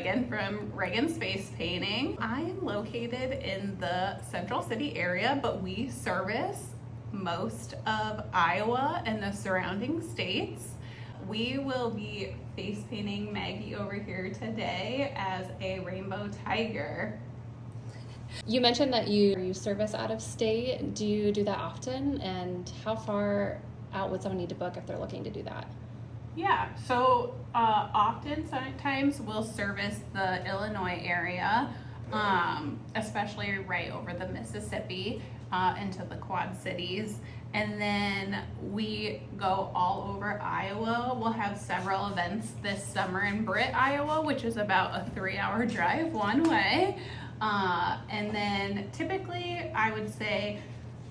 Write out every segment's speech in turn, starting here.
Regan from Regan's Face Painting. I am located in the Central City area, but we service most of Iowa and the surrounding states. We will be face painting Maggie over here today as a rainbow tiger. You mentioned that you service out of state. Do you do that often? And how far out would someone need to book if they're looking to do that? Yeah, so often sometimes we'll service the Illinois area, especially right over the Mississippi into the Quad Cities. And then we go all over Iowa. We'll have several events this summer in Britt, Iowa, which is about a 3-hour drive one way. And then typically I would say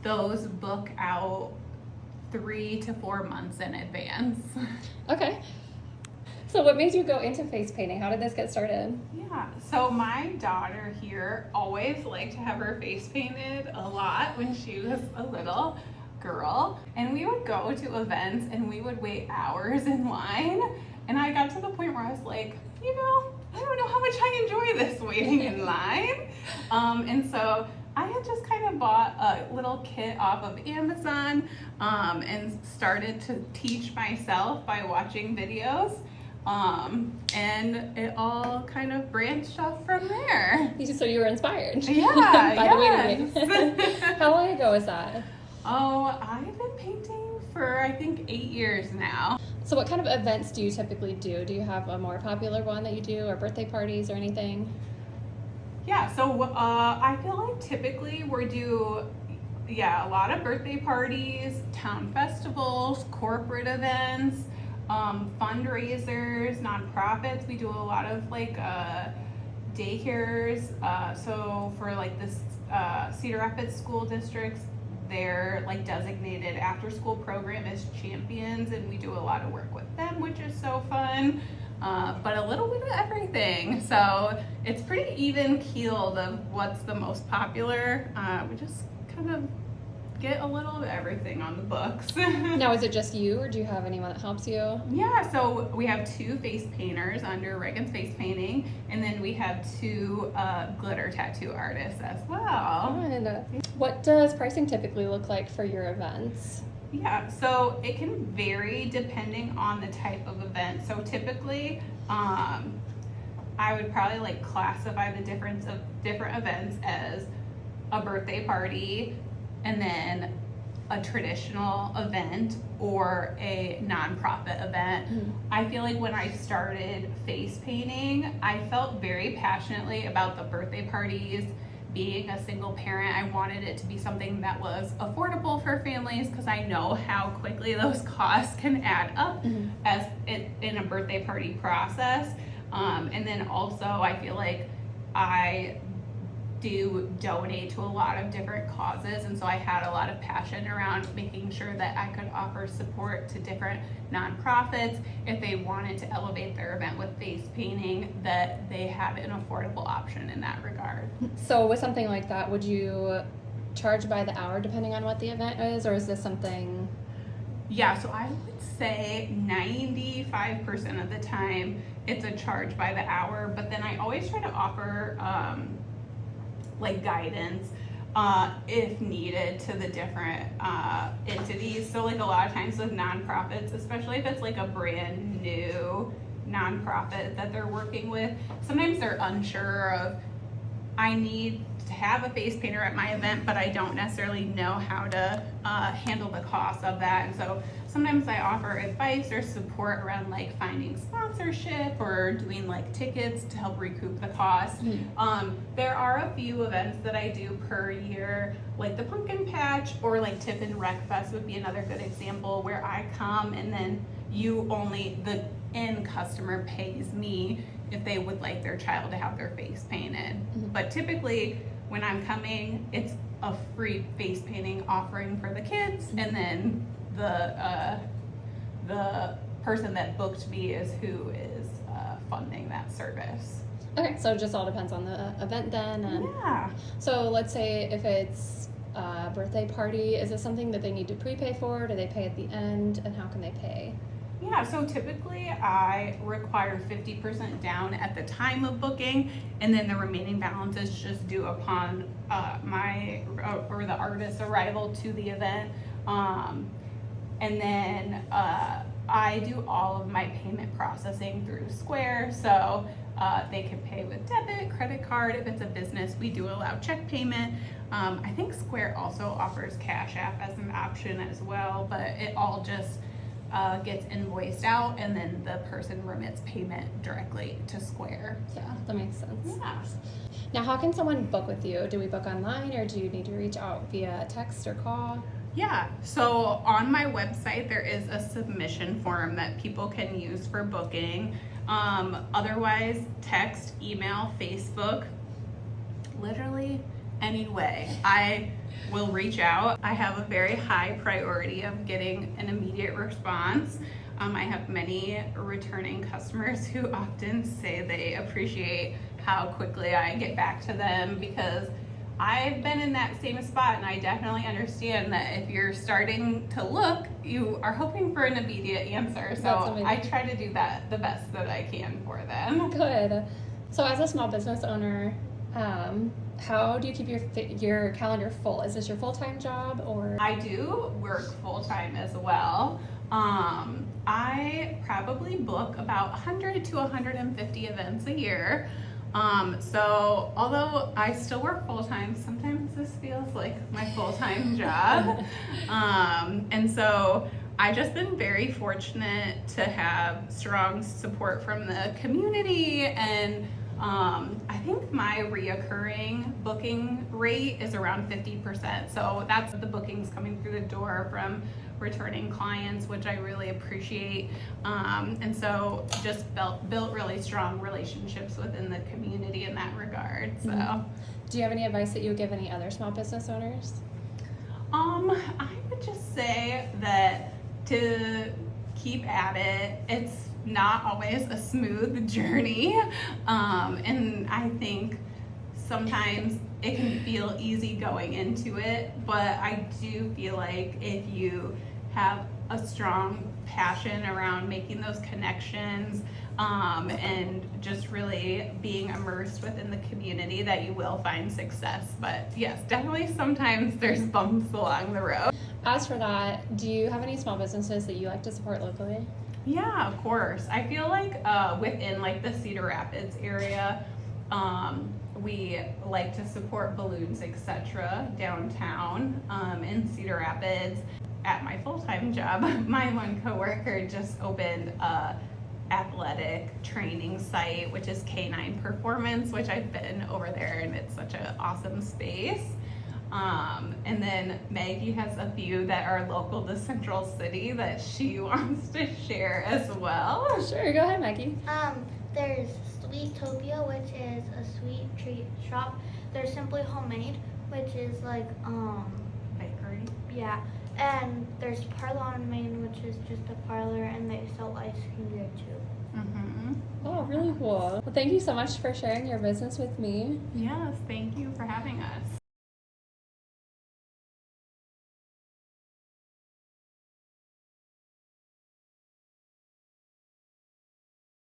those book out 3 to 4 months in advance. Okay. So what made you go into face painting? How did this get started? Yeah, so my daughter here always liked to have her face painted a lot when she was a little girl. And we would go to events and we would wait hours in line. And I got to the point where I was like, I don't know how much I enjoy this waiting in line. And so I had just kind of bought a little kit off of Amazon and started to teach myself by watching videos. And it all kind of branched off from there. So you were inspired. Yeah, by yes. the waiting. How long ago was that? Oh, I've been painting for I think 8 years now. So what kind of events do you typically do? Do you have a more popular one that you do, or birthday parties or anything? Yeah, so I feel like typically we do a lot of birthday parties, town festivals, corporate events, fundraisers, nonprofits. We do a lot of like daycares. So for like this Cedar Rapids school districts, their like designated after school program is Champions, and we do a lot of work with them, which is so fun. But a little bit of everything. So it's pretty even keeled of what's the most popular. We just kind of get a little of everything on the books. Now, is it just you, or do you have anyone that helps you? Yeah, so we have 2 face painters under Regan's Face Painting, and then we have 2 glitter tattoo artists as well. And what does pricing typically look like for your events? Yeah, so it can vary depending on the type of event. So typically, I would probably like classify the difference of different events as a birthday party, and then a traditional event, or a nonprofit event. Mm-hmm. I feel like when I started face painting, I felt very passionately about the birthday parties. Being a single parent, I wanted it to be something that was affordable for families, because I know how quickly those costs can add up as in a birthday party process. And then also I feel like I do donate to a lot of different causes, and so I had a lot of passion around making sure that I could offer support to different nonprofits if they wanted to elevate their event with face painting, that they had an affordable option in that regard. So with something like that, would you charge by the hour depending on what the event is, or is this something? Yeah, so I would say 95% of the time it's a charge by the hour, but then I always try to offer like guidance if needed to the different entities. So like a lot of times with nonprofits, especially if it's like a brand new nonprofit that they're working with, sometimes they're unsure of, I need to have a face painter at my event, but I don't necessarily know how to handle the cost of that. And so sometimes I offer advice or support around like finding sponsorship or doing like tickets to help recoup the cost. There are a few events that I do per year, like the Pumpkin Patch, or like Tiffin Rec Fest would be another good example, where I come and then the end customer pays me if they would like their child to have their face painted. But typically when I'm coming, it's a free face painting offering for the kids, and then the person that booked me is who is funding that service. Okay, so it just all depends on the event then. And yeah. So let's say if it's a birthday party, is this something that they need to prepay for? Do they pay at the end, and how can they pay? Yeah, so typically I require 50% down at the time of booking, and then the remaining balance is just due upon the artist's arrival to the event. And then I do all of my payment processing through Square, so they can pay with debit, credit card. If it's a business, we do allow check payment. I think Square also offers Cash App as an option as well, but it all just gets invoiced out, and then the person remits payment directly to Square. Yeah, that makes sense. Yeah. Now, how can someone book with you? Do we book online, or do you need to reach out via text or call? Yeah, so on my website there is a submission form that people can use for booking. Otherwise, text, email, Facebook, literally any way. I will reach out. I have a very high priority of getting an immediate response. I have many returning customers who often say they appreciate how quickly I get back to them, because I've been in that same spot, and I definitely understand that if you're starting to look, you are hoping for an immediate answer. So I try to do that the best that I can for them. Good. So as a small business owner, how do you keep your calendar full? Is this your full-time job, or? I do work full-time as well. I probably book about 100 to 150 events a year. So although I still work full-time, sometimes this feels like my full-time job. And so I've just been very fortunate to have strong support from the community, and I think my reoccurring booking rate is around 50%. So that's the bookings coming through the door from returning clients, which I really appreciate. And so just built really strong relationships within the community in that regard. So, do you have any advice that you would give any other small business owners? I would just say that to keep at it. It's not always a smooth journey. And I think sometimes it can feel easy going into it, but I do feel like if you have a strong passion around making those connections, and just really being immersed within the community, that you will find success. But yes, definitely sometimes there's bumps along the road. As for that, do you have any small businesses that you like to support locally? Yeah, of course. I feel like within like the Cedar Rapids area, we like to support balloons, etc. downtown in Cedar Rapids. At my full-time job, my one coworker just opened a athletic training site, which is K9 Performance, which I've been over there, and it's such an awesome space. And then Maggie has a few that are local to Central City that she wants to share as well. Sure, go ahead, Maggie. There's Sweetopia, which is a sweet treat shop. There's Simply Homemade, which is like Bakery. yeah. And there's Parlor on Main, which is just a parlor, and they sell ice cream there too. Mm-hmm. Oh, really cool. Well, thank you so much for sharing your business with me. Yes, thank you for having us.